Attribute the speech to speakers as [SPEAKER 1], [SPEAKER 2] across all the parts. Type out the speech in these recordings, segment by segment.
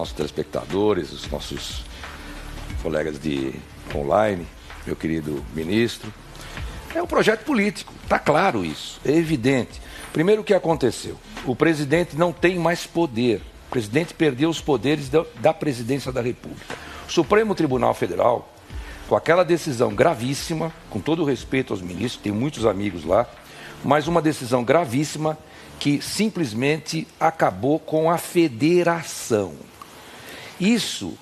[SPEAKER 1] nossos telespectadores, os nossos colegas de online, meu querido ministro. É um projeto político, está claro isso, é evidente. Primeiro, o que aconteceu? O presidente não tem mais poder. O presidente perdeu os poderes da presidência da República. O Supremo Tribunal Federal, com aquela decisão gravíssima, com todo o respeito aos ministros, tenho muitos amigos lá, mas uma decisão gravíssima que simplesmente acabou com a federação. Isso,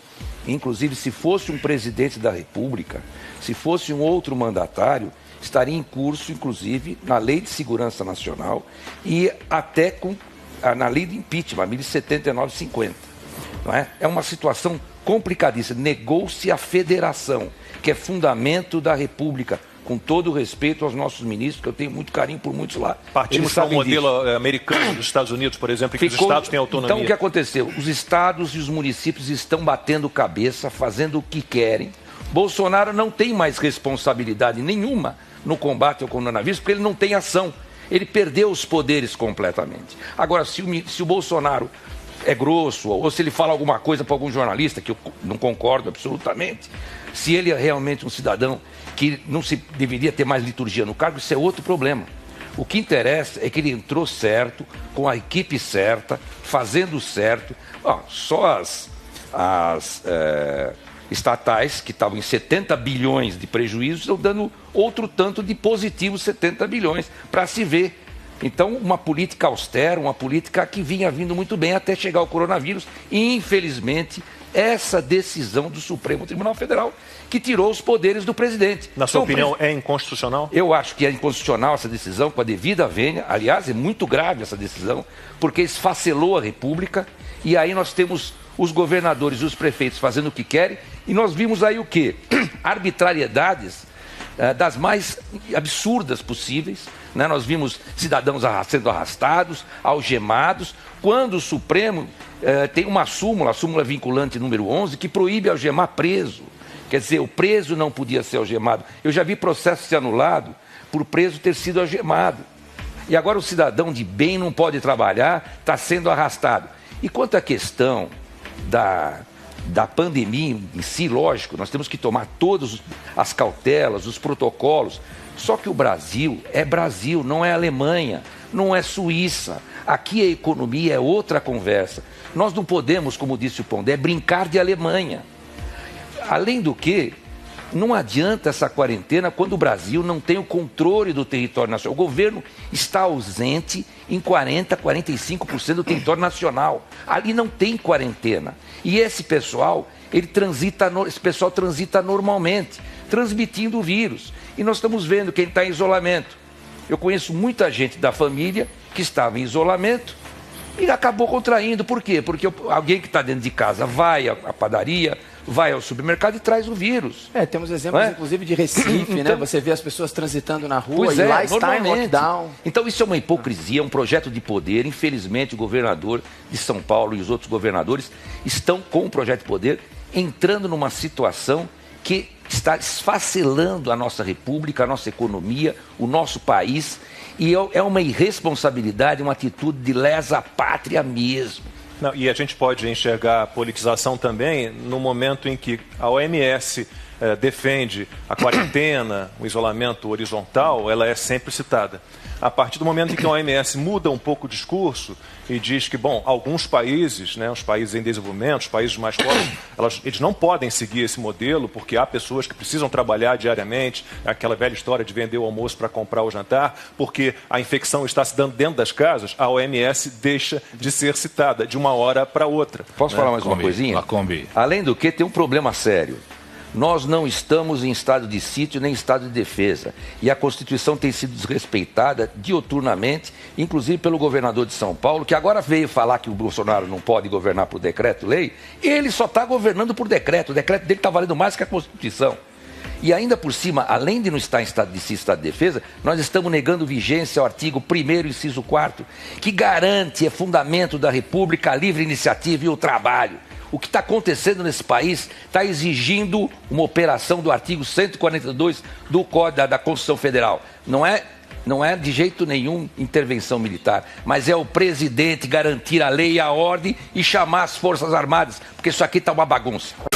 [SPEAKER 1] inclusive, se fosse um presidente da República, se fosse um outro mandatário, estaria em curso, inclusive, na Lei de Segurança Nacional e até na Lei de Impeachment, a 1079/50. Não é? É uma situação complicadíssima. Negou-se a federação, que é fundamento da República, com todo o respeito aos nossos ministros, que eu tenho muito carinho por muitos lá.
[SPEAKER 2] Partimos para o modelo americano dos Estados Unidos, por exemplo, em que os estados têm autonomia.
[SPEAKER 1] Então, o que aconteceu? Os estados e os municípios estão batendo cabeça, fazendo o que querem. Bolsonaro não tem mais responsabilidade nenhuma no combate ao coronavírus, porque ele não tem ação. Ele perdeu os poderes completamente. Agora, se o Bolsonaro é grosso, ou se ele fala alguma coisa para algum jornalista, que eu não concordo absolutamente, se ele é realmente um cidadão que não se deveria ter mais liturgia no cargo, isso é outro problema. O que interessa é que ele entrou certo, com a equipe certa, fazendo certo. Só as estatais, que estavam em 70 bilhões de prejuízos, estão dando outro tanto de positivos 70 bilhões, para se ver. Então, uma política austera, uma política que vinha vindo muito bem até chegar o coronavírus. E, infelizmente, essa decisão do Supremo Tribunal Federal, que tirou os poderes do presidente.
[SPEAKER 2] Na sua opinião, é inconstitucional?
[SPEAKER 1] Eu acho que é inconstitucional essa decisão, com a devida vênia. Aliás, é muito grave essa decisão, porque esfacelou a República. E aí nós temos os governadores e os prefeitos fazendo o que querem. E nós vimos aí o quê? Arbitrariedades das mais absurdas possíveis. Né? Nós vimos cidadãos sendo arrastados, algemados, quando o Supremo tem uma súmula, a súmula vinculante número 11, que proíbe algemar preso. Quer dizer, o preso não podia ser algemado. Eu já vi processo ser anulado por preso ter sido algemado. E agora o cidadão de bem não pode trabalhar, está sendo arrastado. E quanto à questão da pandemia em si, lógico, nós temos que tomar todas as cautelas, os protocolos. Só que o Brasil, não é Alemanha, não é Suíça. Aqui a economia é outra conversa. Nós não podemos, como disse o Pondé, brincar de Alemanha. Além do que, não adianta essa quarentena quando o Brasil não tem o controle do território nacional. O governo está ausente em 40%, 45% do território nacional. Ali não tem quarentena. E esse pessoal, esse pessoal transita normalmente, transmitindo o vírus. E nós estamos vendo quem está em isolamento. Eu conheço muita gente da família que estava em isolamento e acabou contraindo. Por quê? Porque alguém que está dentro de casa vai à padaria, vai ao supermercado e traz o vírus.
[SPEAKER 3] Temos exemplos, inclusive, de Recife, então, né? Você vê as pessoas transitando na rua e lá está em lockdown.
[SPEAKER 1] Então, isso é uma hipocrisia, é um projeto de poder. Infelizmente, o governador de São Paulo e os outros governadores estão com o projeto de poder, entrando numa situação que está esfacelando a nossa república, a nossa economia, o nosso país. E é uma irresponsabilidade, uma atitude de lesa pátria mesmo.
[SPEAKER 2] Não, e a gente pode enxergar a politização também no momento em que a OMS defende a quarentena, o isolamento horizontal, ela é sempre citada. A partir do momento em que a OMS muda um pouco o discurso e diz que, alguns países, né, os países em desenvolvimento, os países mais pobres, eles não podem seguir esse modelo porque há pessoas que precisam trabalhar diariamente, aquela velha história de vender o almoço para comprar o jantar, porque a infecção está se dando dentro das casas, a OMS deixa de ser citada de uma hora para outra.
[SPEAKER 1] Posso falar mais uma coisinha? Além do que, tem um problema sério. Nós não estamos em estado de sítio nem em estado de defesa. E a Constituição tem sido desrespeitada diuturnamente, inclusive pelo governador de São Paulo, que agora veio falar que o Bolsonaro não pode governar por decreto-lei. Ele só está governando por decreto. O decreto dele está valendo mais que a Constituição. E ainda por cima, além de não estar em estado de sítio e estado de defesa, nós estamos negando vigência ao artigo 1º, inciso 4º, que garante, é fundamento da República, a livre iniciativa e o trabalho. O que está acontecendo nesse país está exigindo uma operação do artigo 142 do Código da Constituição Federal. Não é Não é de jeito nenhum intervenção militar, mas é o presidente garantir a lei e a ordem e chamar as Forças Armadas, porque isso aqui está uma bagunça.